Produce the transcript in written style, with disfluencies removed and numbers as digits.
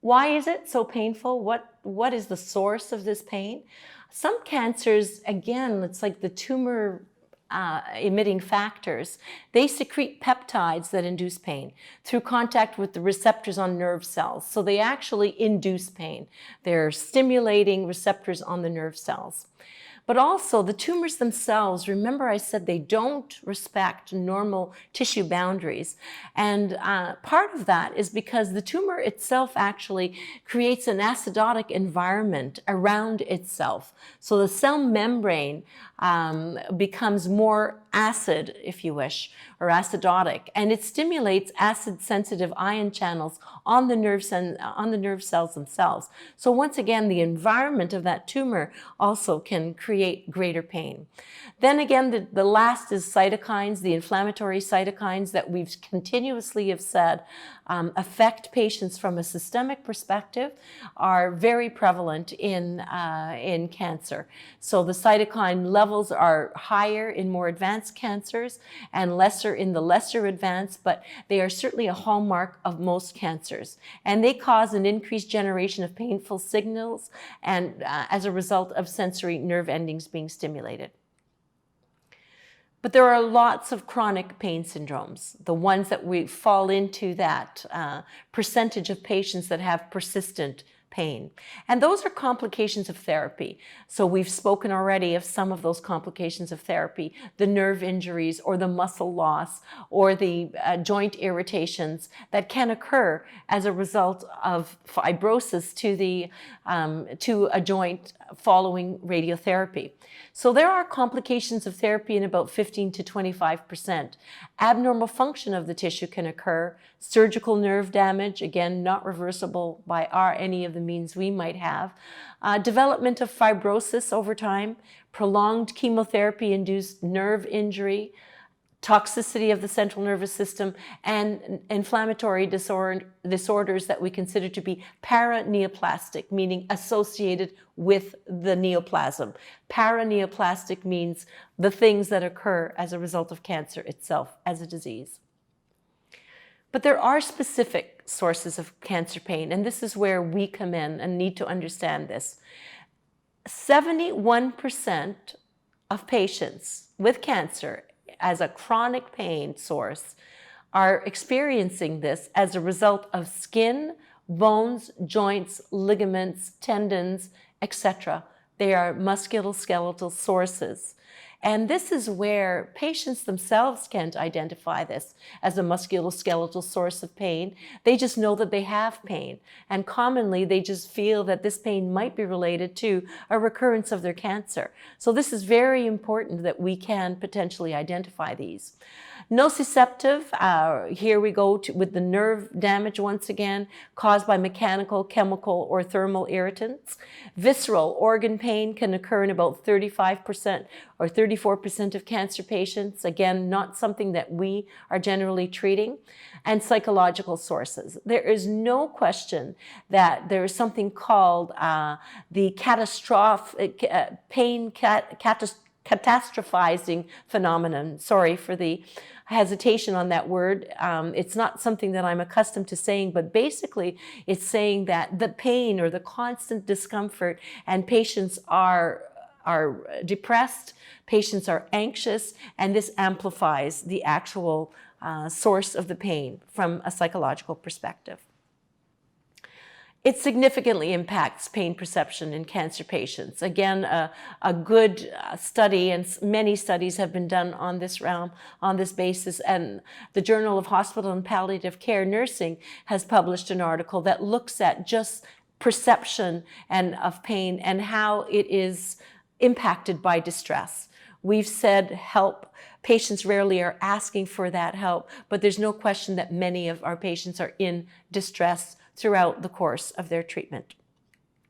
Why is it so painful? What is the source of this pain? Some cancers, again, it's like the tumor emitting factors. They secrete peptides that induce pain through contact with the receptors on nerve cells. So they actually induce pain. They're stimulating receptors on the nerve cells. But also the tumors themselves, remember I said they don't respect normal tissue boundaries. And part of that is because the tumor itself actually creates an acidotic environment around itself. So the cell membrane becomes more acid, if you wish, or acidotic, and it stimulates acid-sensitive ion channels on the nerve cells themselves. So once again, the environment of that tumor also can create greater pain. Then again, the last is cytokines, the inflammatory cytokines that we've continuously have said affect patients from a systemic perspective, are very prevalent in cancer. So the cytokine levels are higher in more advanced cancers and lesser in the lesser advanced, but they are certainly a hallmark of most cancers. And they cause an increased generation of painful signals and as a result of sensory nerve endings being stimulated. But there are lots of chronic pain syndromes, the ones that we fall into that percentage of patients that have persistent pain. And those are complications of therapy. So we've spoken already of some of those complications of therapy, the nerve injuries or the muscle loss or the joint irritations that can occur as a result of fibrosis to a joint following radiotherapy. So there are complications of therapy in about 15 to 25%. Abnormal function of the tissue can occur. Surgical nerve damage, again, not reversible by any of the means we might have. Development of fibrosis over time, prolonged chemotherapy-induced nerve injury, toxicity of the central nervous system, and inflammatory disorders that we consider to be paraneoplastic, meaning associated with the neoplasm. Paraneoplastic means the things that occur as a result of cancer itself as a disease. But there are specific sources of cancer pain, and this is where we come in and need to understand this. 71% of patients with cancer as a chronic pain source are experiencing this as a result of skin, bones, joints, ligaments, tendons, etc. They are musculoskeletal sources. And this is where patients themselves can't identify this as a musculoskeletal source of pain. They just know that they have pain. And commonly, they just feel that this pain might be related to a recurrence of their cancer. So this is very important that we can potentially identify these. Nociceptive, here we go with the nerve damage once again, caused by mechanical, chemical, or thermal irritants. Visceral organ pain can occur in about 35% or 34% of cancer patients. Again, not something that we are generally treating. And psychological sources. There is no question that there is something called the catastrophizing phenomenon. Sorry for the hesitation on that word. It's not something that I'm accustomed to saying, but basically it's saying that the pain or the constant discomfort and patients are depressed, patients are anxious, and this amplifies the actual source of the pain from a psychological perspective. It significantly impacts pain perception in cancer patients. Again, a good study, and many studies have been done on this realm, on this basis, and the Journal of Hospital and Palliative Care Nursing has published an article that looks at just perception of pain and how it is impacted by distress. We've said help. Patients rarely are asking for that help, but there's no question that many of our patients are in distress throughout the course of their treatment.